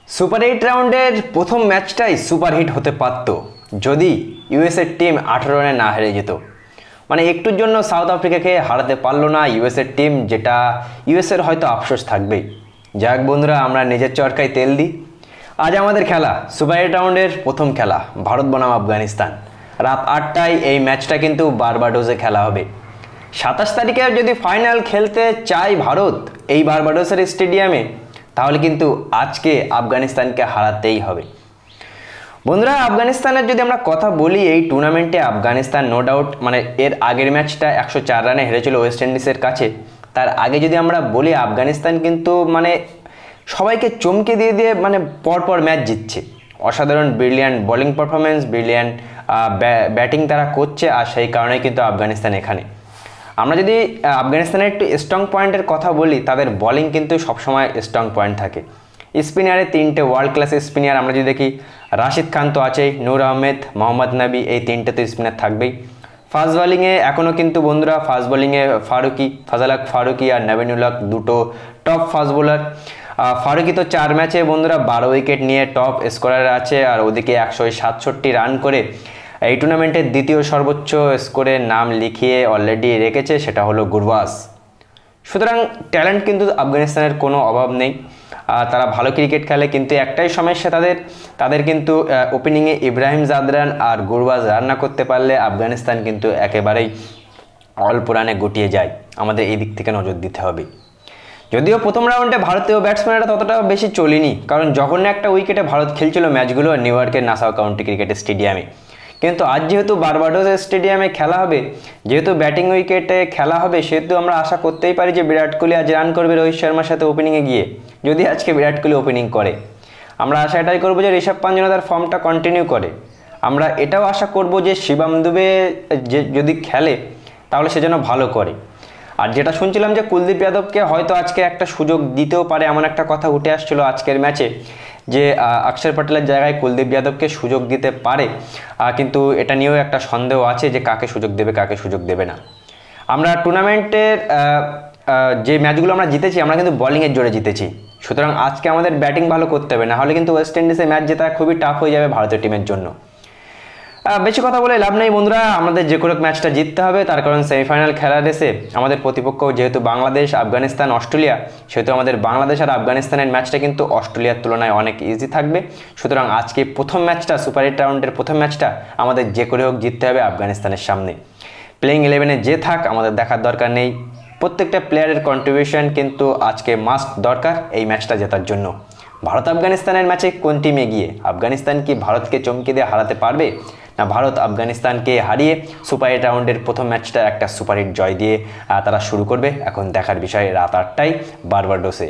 Super 8 রাউন্ডের প্রথম ম্যাচটাই superhit হতে পারত যদি ইউএসএর টিম 18 রানে না হেরে যেত। মানে একটুর জন্য সাউথ আফ্রিকাকে হারাতে পারলো না ইউএসএর টিম, যেটা ইউএসএর হয়তো আফসোস থাকবেই। যাক বন্ধুরা, আমরা নিজের চরকায় তেল দিই। আজ আমাদের খেলা সুপার 8 রাউন্ডের প্রথম খেলা ভারত বনাম আফগানিস্তান। রাত 8টায় এই ম্যাচটা কিন্তু বারবাডোসে খেলা হবে। 27 তারিখে যদি ফাইনাল খেলতে চায় ভারত এই বারবাডোসের স্টেডিয়ামে, তাহলে কিন্তু আজকে আফগানিস্তানকে হারাতেই হবে। বন্ধুরা, আফগানিস্তানের যদি আমরা কথা বলি, এই টুর্নামেন্টে আফগানিস্তান নো ডাউট মানে এর আগের ম্যাচটা 104 রানে হেরেছিল ওয়েস্ট ইন্ডিজের কাছে। তার আগে যদি আমরা বলি, আফগানিস্তান কিন্তু মানে সবাইকে চমকে দিয়ে দিয়ে মানে পরপর ম্যাচ জিতছে। অসাধারণ brilliant bowling performance, brilliant batting তারা করছে, আর সেই কারণেই কিন্তু আফগানিস্তান এখানে। আমরা যদি আফগানিস্তানের একটু স্ট্রং পয়েন্টের কথা বলি, তাদের বোলিং কিন্তু সবসময় স্ট্রং পয়েন্ট থাকে। স্পিনারে 3টে ওয়ার্ল্ড ক্লাস স্পিনার আমরা যদি দেখি, রাশিদ খান তো আছেই, নূর আহমেদ, মোহাম্মদ নবী, এই 3টে তো স্পিনার থাকবেই। ফাস্ট বোলিংয়ে এখনও কিন্তু বন্ধুরা ফাস্ট বোলিংয়ে ফাজাল ফারুকি আর নবীনুল হক দুটো টপ ফাস্ট বোলার। ফারুকি তো 4 ম্যাচে বন্ধুরা 12 উইকেট নিয়ে টপ স্কোরার আছে, আর ওদিকে 167 রান করে এই টুর্নামেন্টের দ্বিতীয় সর্বোচ্চ স্কোরের নাম লিখিয়ে অলরেডি রেখেছে, সেটা হলো গুরবাজ। সুতরাং ট্যালেন্ট কিন্তু আফগানিস্তানের কোনো অভাব নেই, তারা ভালো ক্রিকেট খেলে। কিন্তু একটাই সমস্যা তাদের কিন্তু ওপেনিংয়ে ইব্রাহিম জাদরান আর গুরবাজ রান না করতে পারলে আফগানিস্তান কিন্তু একেবারেই অল্প রানে গুটিয়ে যায়। আমাদের এই দিক থেকে নজর দিতে হবে। যদিও প্রথম রাউন্ডে ভারতীয় ব্যাটসম্যানরা ততটা বেশি চলেনি, কারণ জঘন্য একটা উইকেটে ভারত খেলছিল ম্যাচগুলো নিউ ইয়র্কের নাসাউ কাউন্টি ক্রিকেট স্টেডিয়ামে। কিন্তু আজ যেহেতু বারবাডোস স্টেডিয়ামে খেলা হবে, যেহেতু ব্যাটিং উইকেটে খেলা হবে, সেহেতু আমরা আশা করতেই পারি যে বিরাট কোহলি আজ রান করবে রোহিত শর্মার সাথে ওপেনিংয়ে গিয়ে। যদি আজকে বিরাট কোহলি ওপেনিং করে, আমরা আশা এটাই করবো যে ঋষভ পান্ত যেন তার ফর্মটা কন্টিনিউ করে। আমরা এটাও আশা করব যে শিবম দুবে যদি খেলে তাহলে সে যেন ভালো করে। আর যেটা শুনছিলাম যে কুলদীপ যাদবকে হয়তো আজকে একটা সুযোগ দিতেও পারে, এমন একটা কথা উঠে আসছিল আজকের ম্যাচে যে অক্ষর পটেলের জায়গায় কুলদীপ যাদবকে সুযোগ দিতে পারে। কিন্তু এটা নিয়েও একটা সন্দেহ আছে যে কাকে সুযোগ দেবে কাকে সুযোগ দেবে না। আমরা টুর্নামেন্টের যে ম্যাচগুলো আমরা জিতেছি, আমরা কিন্তু বোলিংয়ের জোরে জিতেছি। সুতরাং আজকে আমাদের ব্যাটিং ভালো করতে হবে, না হলে কিন্তু ওয়েস্ট ইন্ডিজে ম্যাচ জেতা খুবই টাফ হয়ে যাবে ভারতীয় টিমের জন্য। বেশি কথা বলে লাভ নেই বন্ধুরা, আমাদের যে কোনো ম্যাচটা জিততে হবে। তার কারণ সেমিফাইনাল খেলার রেসে আমাদের প্রতিপক্ষ যেহেতু বাংলাদেশ, আফগানিস্তান, অস্ট্রেলিয়া, সেহেতু আমাদের বাংলাদেশ আর আফগানিস্তানের ম্যাচটা কিন্তু অস্ট্রেলিয়ার তুলনায় অনেক ইজি থাকবে। সুতরাং আজকে প্রথম ম্যাচটা সুপার 8 রাউন্ডের প্রথম ম্যাচটা আমাদের যে করে হোক জিততে হবে আফগানিস্তানের সামনে। প্লেইং 11-এ যে থাক আমাদের দেখার দরকার নেই, প্রত্যেকটা প্লেয়ারের কন্ট্রিবিউশন কিন্তু আজকে মাস্ট দরকার এই ম্যাচটা জেতার জন্য। ভারত আফগানিস্তানের ম্যাচে কোন টিম এগিয়ে? আফগানিস্তান কি ভারতকে চমকে দিয়ে হারাতে পারবে, না ভারত আফগানিস্তানকে হারিয়ে সুপার 8 রাউন্ডের প্রথম ম্যাচটা একটা সুপার হিট জয় দিয়ে তারা শুরু করবে? এখন দেখার বিষয় রাত 8টায় বারবাডোসে।